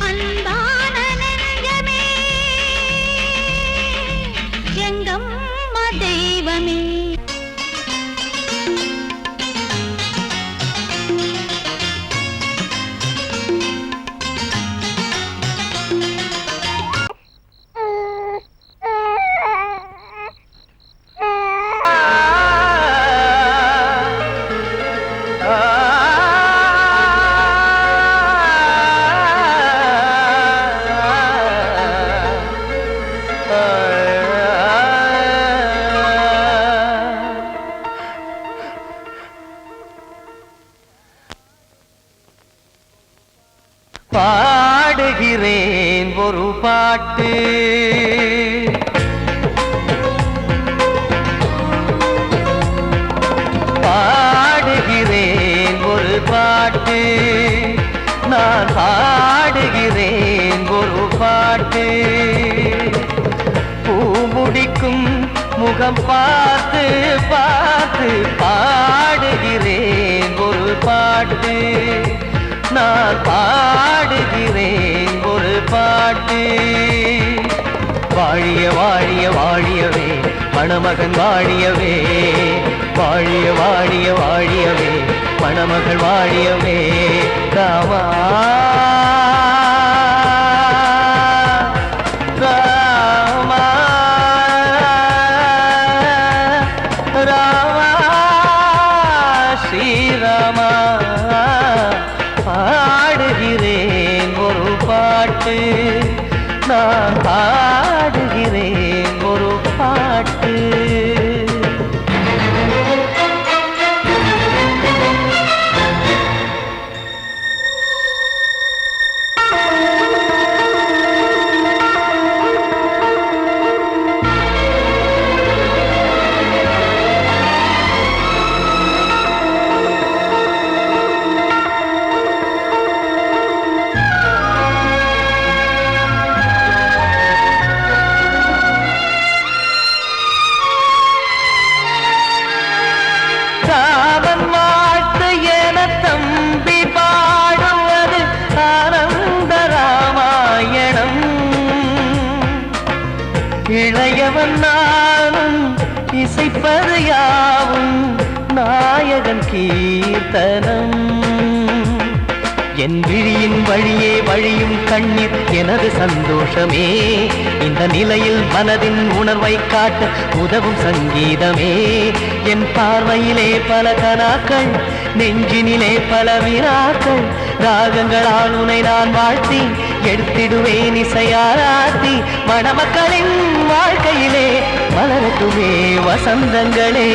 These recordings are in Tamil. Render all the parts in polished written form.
அன்பான நெஞ்சமே எங்கம்மா தெய்வமே. பாடுகிறேன் ஒரு பாட்டு, பாடுகிறேன் ஒரு பாட்டு, நான் பாடுகிறேன் ஒரு பாட்டு. பூ முடிக்கும் முகம் பார்த்து பார்த்து பாடுகிறேன் ஒரு பாட்டு, நான் பாடுகிறேன் ஒரு பாட்டு. வாழிய வாழிய வாழியவே மணமகன் வாழியவே, வாழிய வாழிய வாழியவே மணமகள் வாழியவே. ராமா ராமா ராமா ஸ்ரீராமா. பாடுகிறேன் ஒரு பாட்டு, நான் பாடுகிறேன் ஒரு பாட்டு. ராமன் வாழ்த்து என தம்பி பாடுவது ஆனந்த ராமாயணம். இளையவன் நானும் இசைப்பது யாவும் நாயகன் கீர்த்தனம். என் விழியின் வழியே வழியும் கண்ணீர் எனது சந்தோஷமே. இந்த நிலையில் மனதின் உணர்வை காட்ட உதவும் சங்கீதமே. என் பார்வையிலே பல கனாக்கள், நெஞ்சினிலே பல வினாக்கள். ராகங்களால் உனை நான் வாழ்த்தி எடுத்திடுவேன் இசையாராத்தி. மணமக்களின் வாழ்க்கையிலே மலரட்டுமே வசந்தங்களே.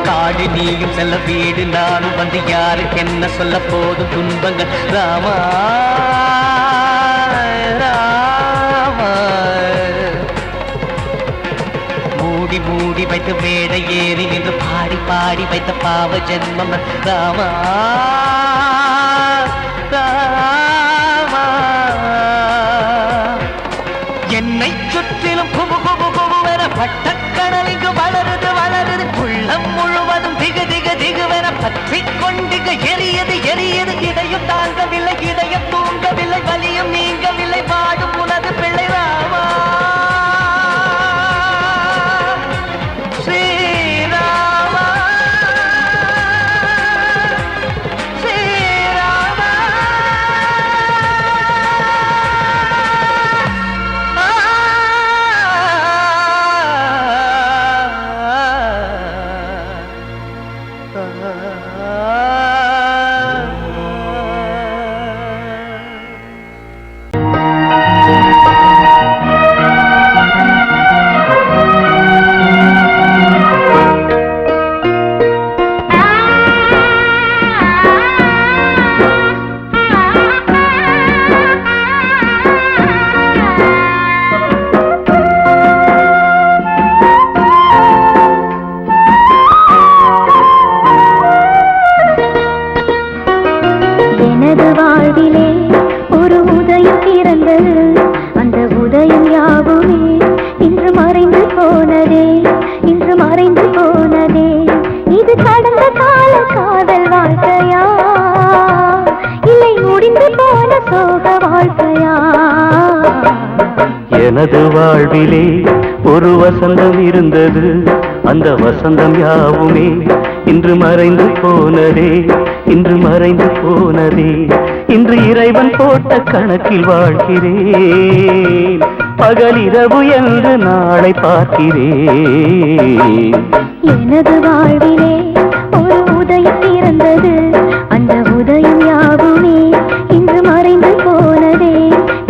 காடு நீயும் செல்ல வீடு நானும் வந்து யாருக்கு என்ன சொல்ல போதும் துன்பங்கள். ராமா ராமா மூடி மூடி வைத்து மேடை ஏறி நின்று பாடி பாடி வைத்த பாவ ஜென்மம். ராமா ராமா என்னை சுற்றிலும் குபு குபு குபுவென பட்டக்கடல் இங்கு வளருது வளருது. உள்ளம் முழுவதும் திகு திகு திகுவென பற்றி கொண்டிக எரியது எரியது. இதயம் தாங்கவில்லை இதயம் தூங்கவில்லை வலியும் நீங்கவில்லை பாடும் உனது பிள்ளை. ராமா ஸ்ரீராமா ஸ்ரீராமா. எனது வாழ்விலே ஒரு வசந்தம் இருந்தது, அந்த வசந்தம் யாவுமே இன்று மறைந்து போனதே, இன்று மறைந்து போனதே. இன்று இறைவன் போட்ட கணக்கில் வாழ்கிறேன், பகலிரவு என்று நாளை பார்க்கிறேன். எனது வாழ்விலே ஒரு உதயம் பிறந்தது, அந்த உதயம் யாவுமே இன்று மறைந்து போனதே,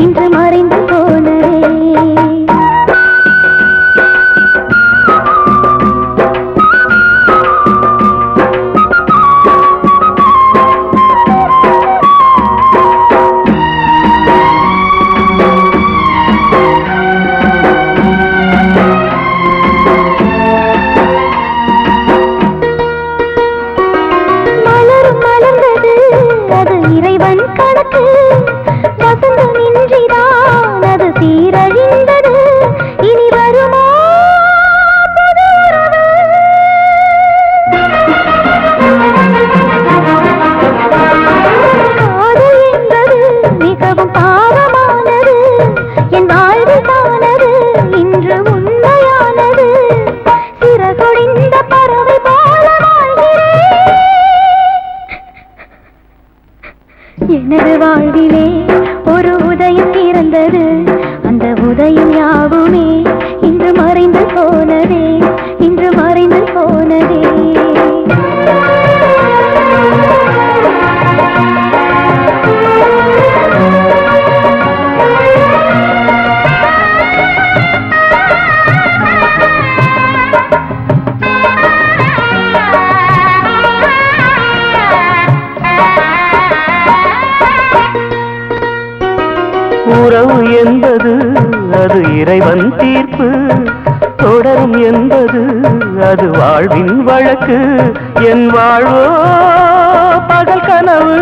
இன்று மறைந்து போனதே. எனது வாழ்விலே ஒரு உதயம் பிறந்தது, அந்த உதயம் யாவுமே இன்று மறைந்து போனதே, இன்று மறைந்து போனதே. உறவு என்பது அது இறைவன் தீர்ப்பு, தொடரும் என்பது அது வாழ்வின் வழக்கு. என் வாழ்வோ பகல் கனவு,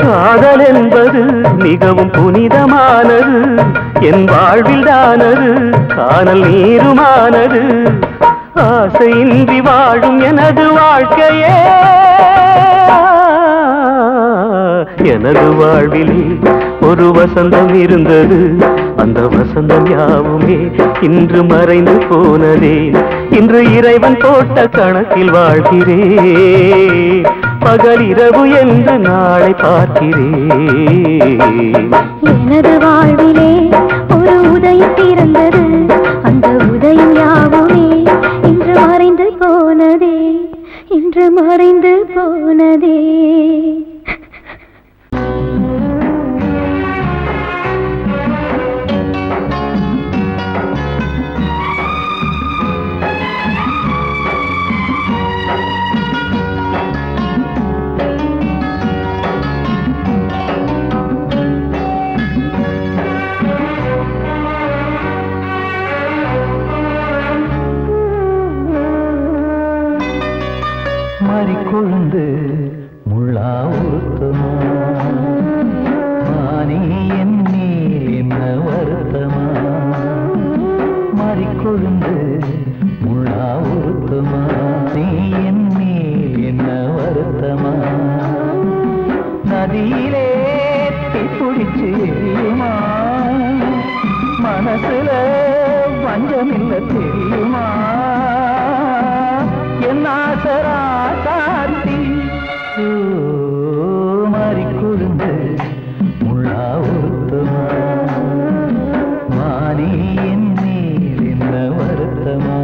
காதல் என்பது மிகவும் புனிதமானது, என் வாழ்வில் தானது காணல் நீருமானது. ஆசையின்றி வாழும் எனது வாழ்க்கையே, எனது வாழ்விலே ஒரு வசந்தம் இருந்தது, அந்த வசந்தம் யாவுமே இன்று மறைந்து போனதே. இன்று இறைவன் போட்ட கணக்கில் வாழ்கிறேன், பகலிரவு என்று நாளை பார்க்கிறேன். எனது வாழ்விலே ஒரு உதயம் பிறந்தது, அந்த உதயம் யாவுமே இன்று மறைந்து போனதே, இன்று மறைந்து போனதே. கொழுந்து முள்ளா உருத்தமா, மானே என் மேல் என்ன வருத்தமா. மாறிக்கொழுந்து முள்ளா உருத்தமா, நீ என் மேல் என்ன வருத்தமா. நதியிலே பிடிச்சு எரியுமா, மனசுல வஞ்சமில்ல தெரியுமா. என் ஆசராசாத்தி மாறிக்கொழுந்து முள்ளா உருத்தமா, மானே என் மேல் என்ன வருத்தமா.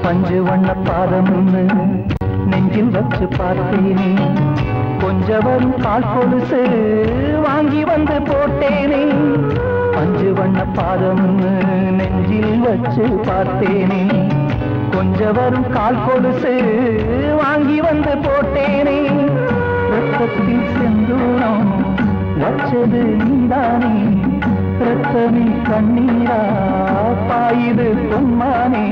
பஞ்சு வண்ண பாதம் நெஞ்சில் வச்சு பார்த்தேனே, கொஞ்சம் வரும் கால் கொலுசு வாங்கி வந்து போட்டேனே. பஞ்சு வண்ண பாதம் நெஞ்சில் வச்சு பார்த்தேனே, கொஞ்சம் வரும் கால் கொலுசு வாங்கி வந்து போட்டேனே ரத்தத்தில் செந்தூரம் வச்சது நீதானே ரத்தமே கண்ணீரா பாயுது பொன்மானே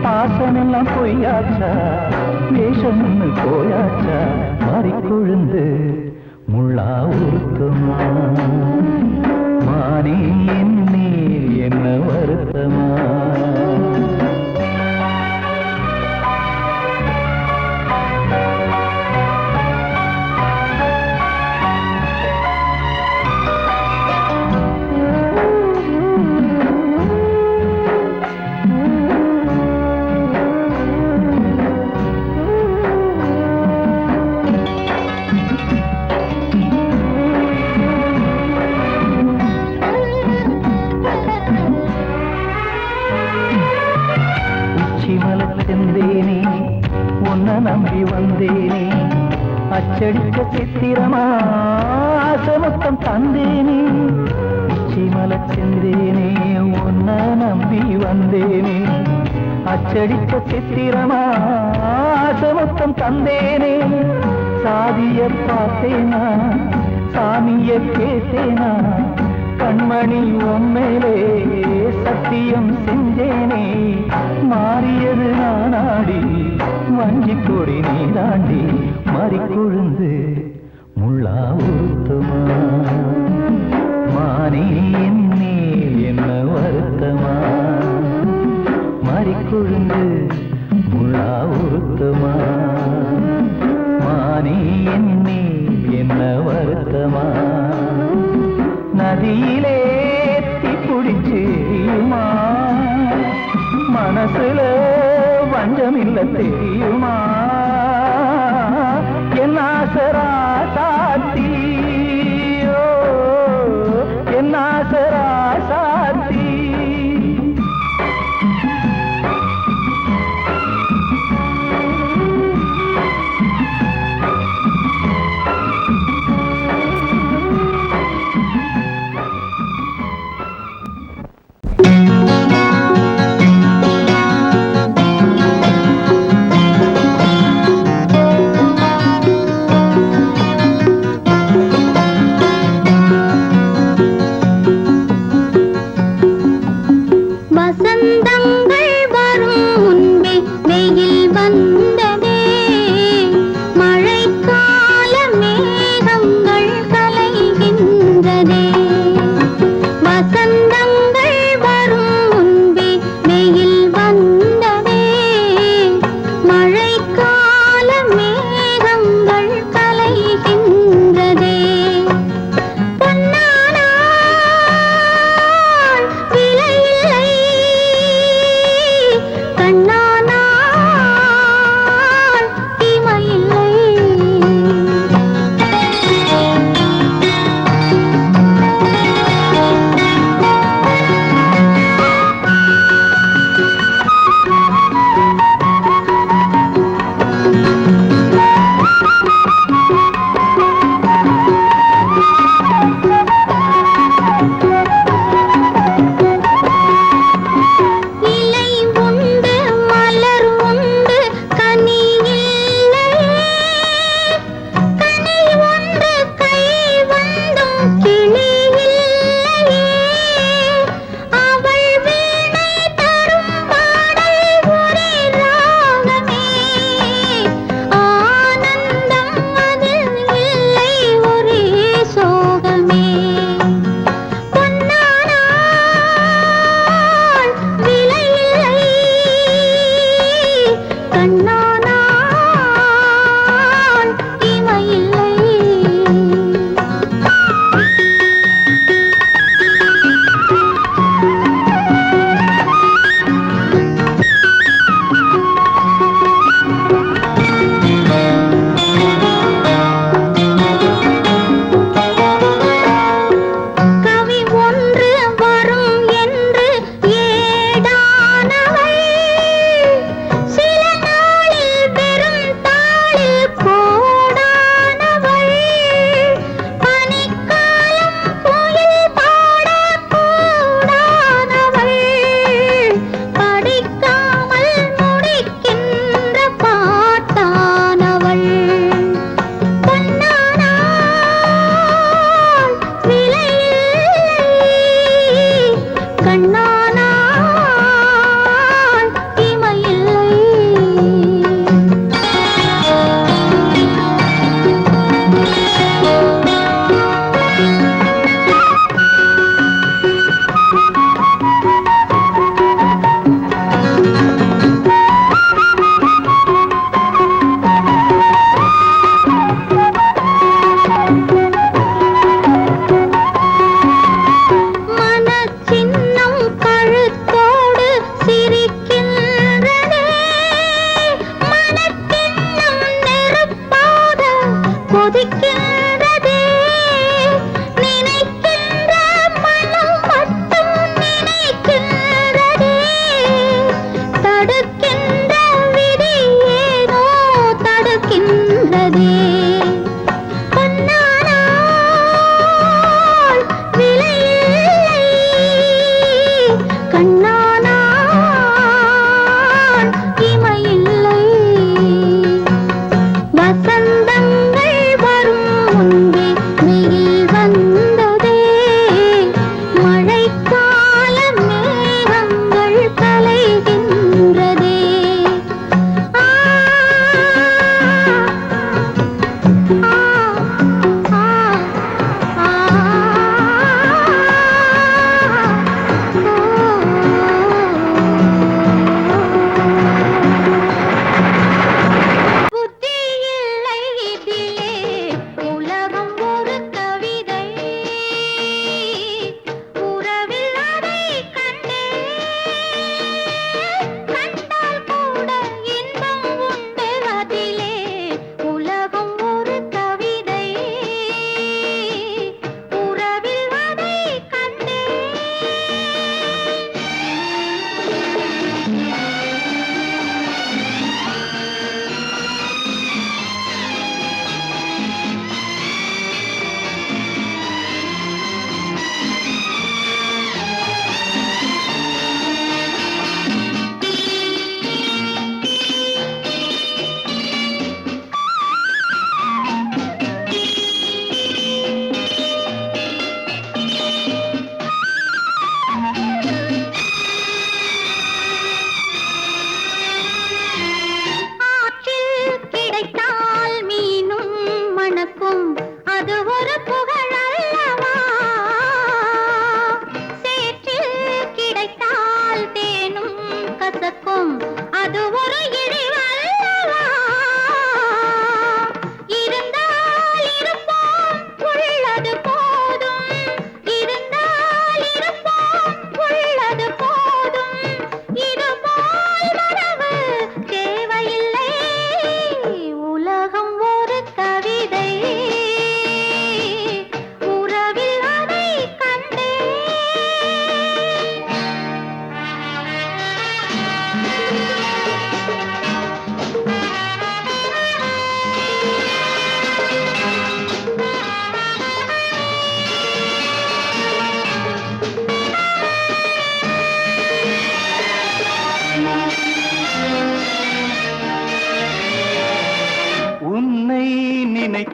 பாசமெல்லாம் பொய்யாச்சா வேஷம்னு போயாச்சா மாறிக்கொழுந்து முள்ளா உருத்தமா மானே என்னே என்ன வருத்தமா செந்தேனே உன்னை நம்பி வந்தேனே அச்சடிக்க சித்திரமா ஆசமொத்தம் தந்தேனே உச்சிமல செந்தேனே உன்னை நம்பி வந்தேனே அச்சடிக்க சித்திரமா ஆசமொத்தம் தந்தேனே சாதிய பார்த்தேனா சாமிய கேட்டேனா கண்மணி உம்மேலே சத்தியம் செஞ்சேனே மாறியது நானாடி வஞ்சி கொடி நீ தாண்டி மறிக்கொழுந்து முள்ளா உருத்தமா மானே என்னே என்ன வருத்தமா மறிக்கொழுந்து முள்ளா உருத்தமா மானே என்னே என்ன வருத்தமா நதியிலே தீப்பிடிச்சுமா மனசுல வஞ்சமில்ல தெரியுமா என் ஆசரா சாத்தி என் ஆசரா சாத்தி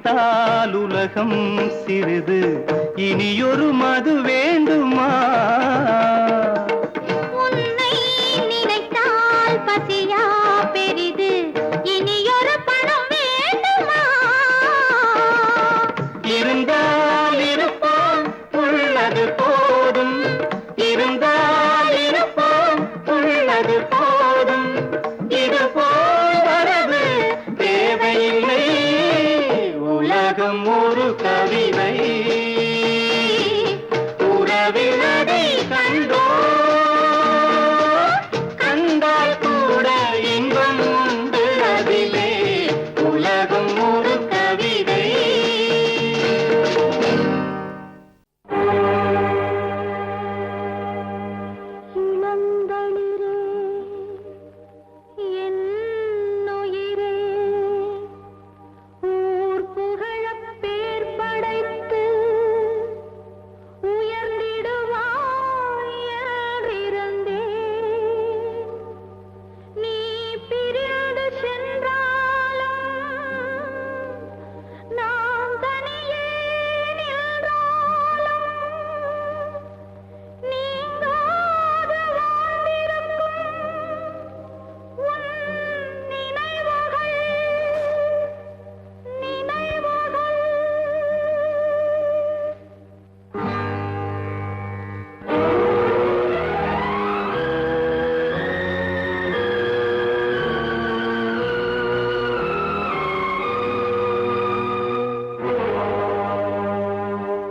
நினைத்தால் உலகம் சிறிது, இனியொரு மது வேண்டுமா? உன்னை நினைத்தால் பசியா பெரிது, இனியொரு பணம் வேண்டுமா? இருந்தால் இருப்போம் உள்ளது போதும், இருந்தால் இருப்போம் உள்ளது போதும், இது போல் வரது தேவையில்லை, உலகம் ஒரு கவிதை, உறவினதை கண்டோ கண்டால் கூட இன்பம் உண்டு அதிலே, உலகம் ஒரு கவிதை. இளந்தளிரே என்னுயிரே, ஊர் புகழப் பேர் படைத்து உயர்ந்திடுவாய் என்றிருந்தேன். நீ பிரிந்து சென்றாலும் நான் தனியே நின்றாலும் நீங்காது வாழ்ந்திருக்கும் உன் நினைவுகள், நினைவுகள்.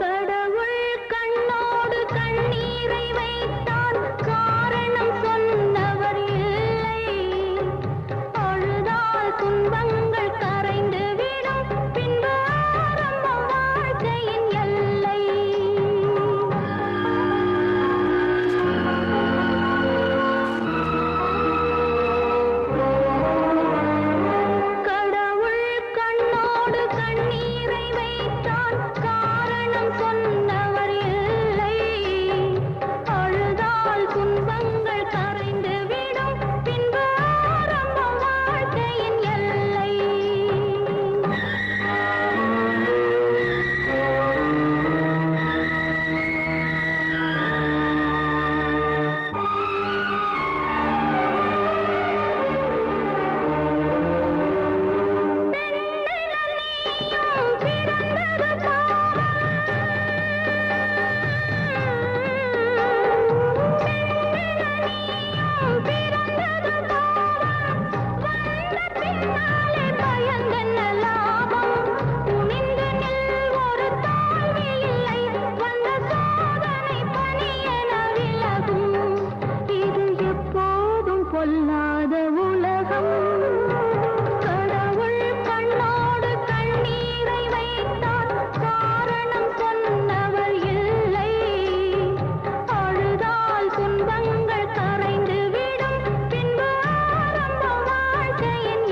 கடவுள் கண்ணோடு கண்ணீரை வைத்தான், காரணம் சொன்னவர் இல்லை. அழுதால் துன்பங்கள் கரைந்து விடும், பின்பு ஆரம்பம் வாழ்க்கையின் எல்லை. கடவுள் கண்ணோடு கண்ணீரை வைத்தான், காரணம் சொன்னவர் இல்லை. அழுதால் துன்பங்கள் கரைந்து விடும், பின்பு ஆரம்பம் வாழ்க்கையின் எல்லை. பொல்லாத உலகம். கடவுள் கண்ணோடு கண்ணீரை வைத்தார், காரணம் சொன்னவர் இல்லை. அழுதால் துன்பங்கள் கரைந்து விடும், பின்பு ஆரம்பம் வாழ்க்கையின்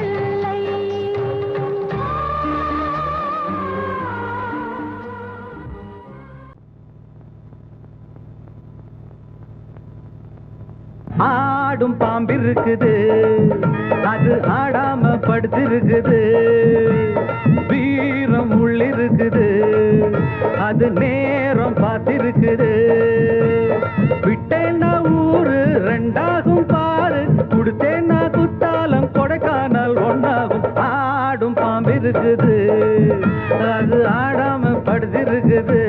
எல்லை. ஆடும் பாம்பிருக்குது, அது ஆடாம படுத்திருக்குது. வீரம் உள்ளிருக்குது, அது நேரம் பார்த்திருக்குது. விட்டேன்னா ஊரு ரெண்டாகும் பாரு, கொடுத்தேன்னா குத்தாலம் கொடைக்கானல் ஒன்னாகும். ஆடும் பாம்பு இருக்குது, அது ஆடாம படுத்திருக்குது.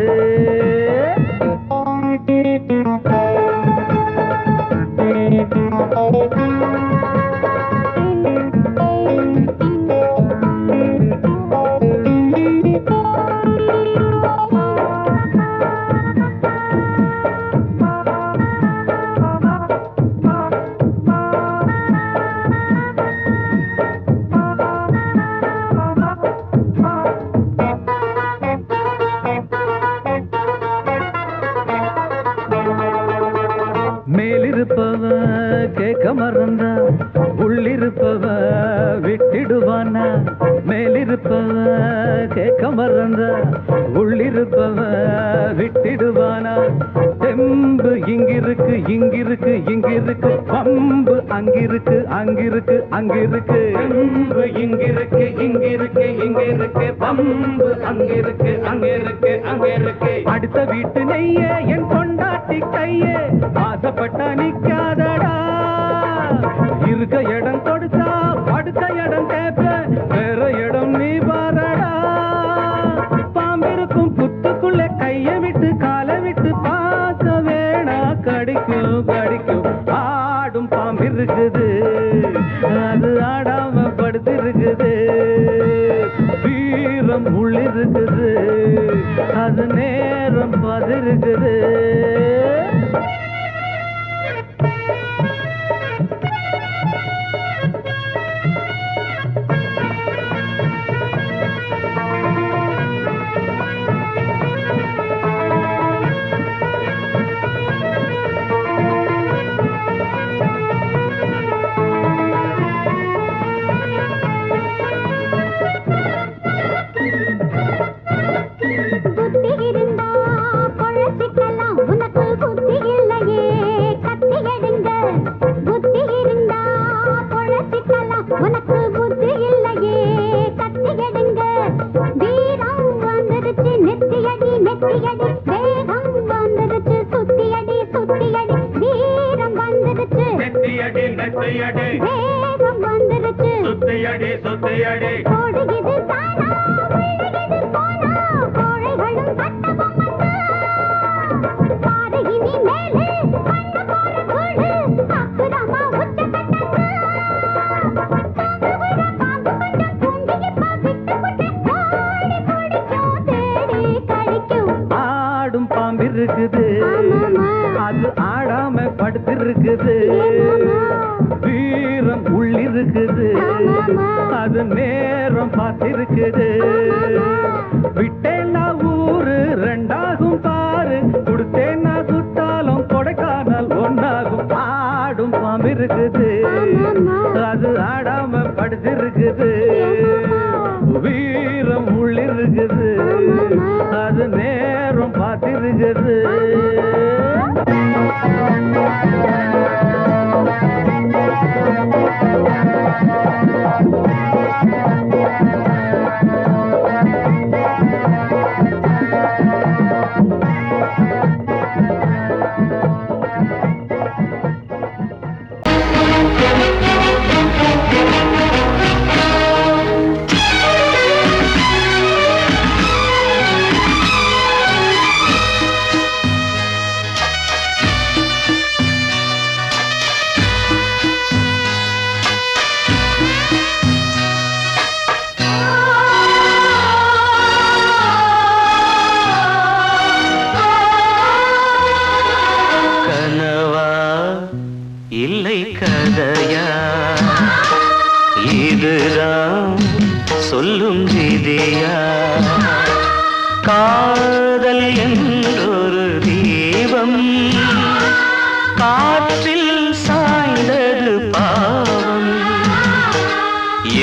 மேலிருப்பவ கேட்க மறந்தா உள்ளிருப்பவ விட்டிடுவானா. மேலிருப்பவ கேட்க மறந்தா உள்ளிருப்பவ விட்டிடுவானா. தெம்பு இங்கிருக்கு இங்கிருக்கு இங்கிருக்கு, பம்பு அங்கிருக்கு அங்கிருக்கு அங்கிருக்கு. தெம்பு இங்கிருக்கு இங்கிருக்கு இங்கிருக்கு, பம்பு அங்கிருக்கு அங்கிருக்கு அங்கிருக்கு. அடுத்த வீட்டு நெய்ய என் கொண்டாட்டி கையே, ஆசைப்பட்டா நிக்காதடா. இருக்க இடம் கொடுத்தா படுக்க இடம் கேட்ப, வேற இடம் நீ பாரடா. பாம்பிருக்கும் புத்துக்குள்ள கைய விட்டு காலை விட்டு பார்க்க வேணா, கடிக்கும் கடிக்கும். ஆடும் பாம்பிருக்குது, அது ஆடாம படுத்திருக்குது. வீரம் உள்ளிருக்குது, அது நேரம் பதிருக்குது. ஆடும் பாம்பிருக்குது, அது ஆடாம படுத்திருக்குது. வீரம் உள்ளிருக்குது, அது நேரம் பார்த்திருக்குது. விட்டேன்னா ஊரு ரெண்டாகும் பாரு, கொடுத்தேன்னா குத்தாலம் கொடைக்கானல் ஒன்னாகும். ஆடும் பாம்பிருக்குது, அது ஆடாம படுத்திருக்குது. வீரம் உள்ளிருக்குது, அது நேரம் பார்த்திருக்குது. இல்லை கதையா, இதுதான் சொல்லும் விதியா. காதல் என்றொரு தீபம் காற்றில் சாய்ந்தது பாவம்.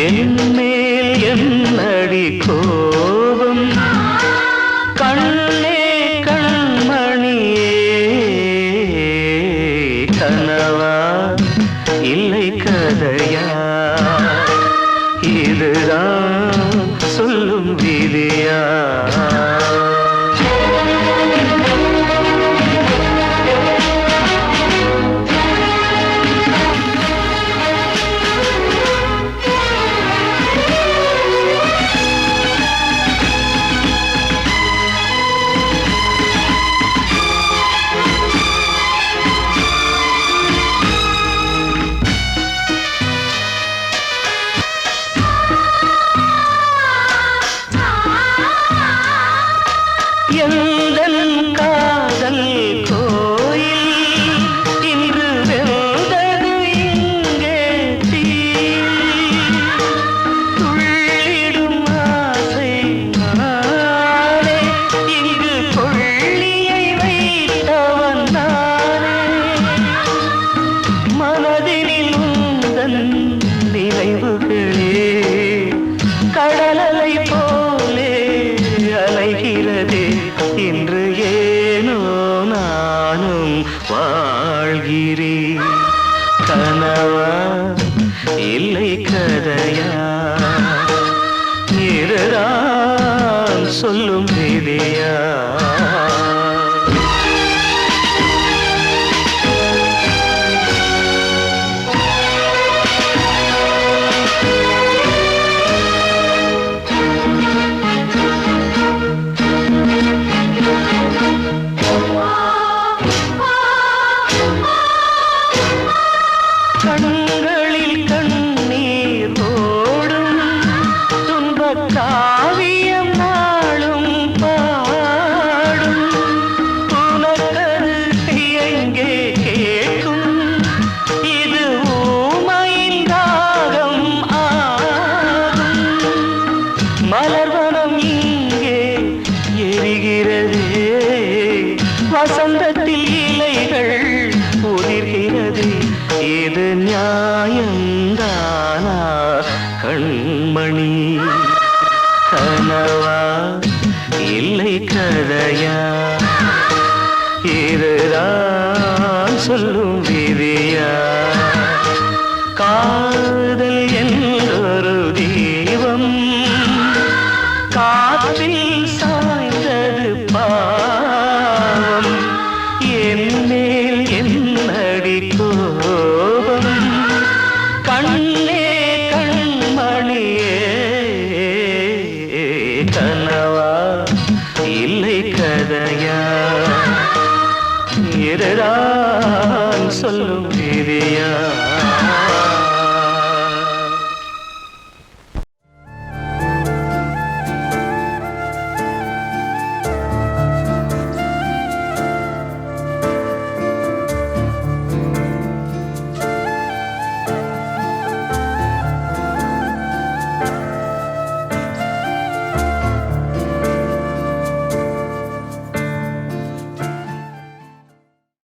என் மேல் என்னடி கோபம், கண்ணே கண்மணியே. கனவா இல்லை கதையா, இதுதான் சொல்லும் விதியா. எந்தன் காதல் கோயில் இன்று வெந்தது இங்கே தீ துள்ளிடும் ஆசை நானே இங்கு கொள்ளியை வைத்தவன் நானே மனதினில் உந்தன் நினைவுகளே கடலலை போலே அலைகிறதே இன்று ஏனோ நானும் வாழ்கிறேன் கனவா இல்லை கதையா இதுதான் சொல்லும் விதியா கண்களில் கண்ணீர் ஓடும் துன்பக் காவியம் நாளும் பாடும் உனக்கது எங்கே கேட்கும் இது ஊமையின் ராகம் ஆகும் மலர்வனம் இங்கே எரிகிறதே வசந்தத்தில் இலைகள் உதிர்கிறது இது நியாயந்தானா கண்மணி கனவா இல்லை கதையா இதுதான் சொல்லும் விதியா காதல் என்றொரு தீபம் காற்றில் சாய்ந்தது பாவம் என்மேல் என்னடி கோபம் கண்ணே கண்மணியே கனவா இல்லை கதையா இதுதான் சொல்லும்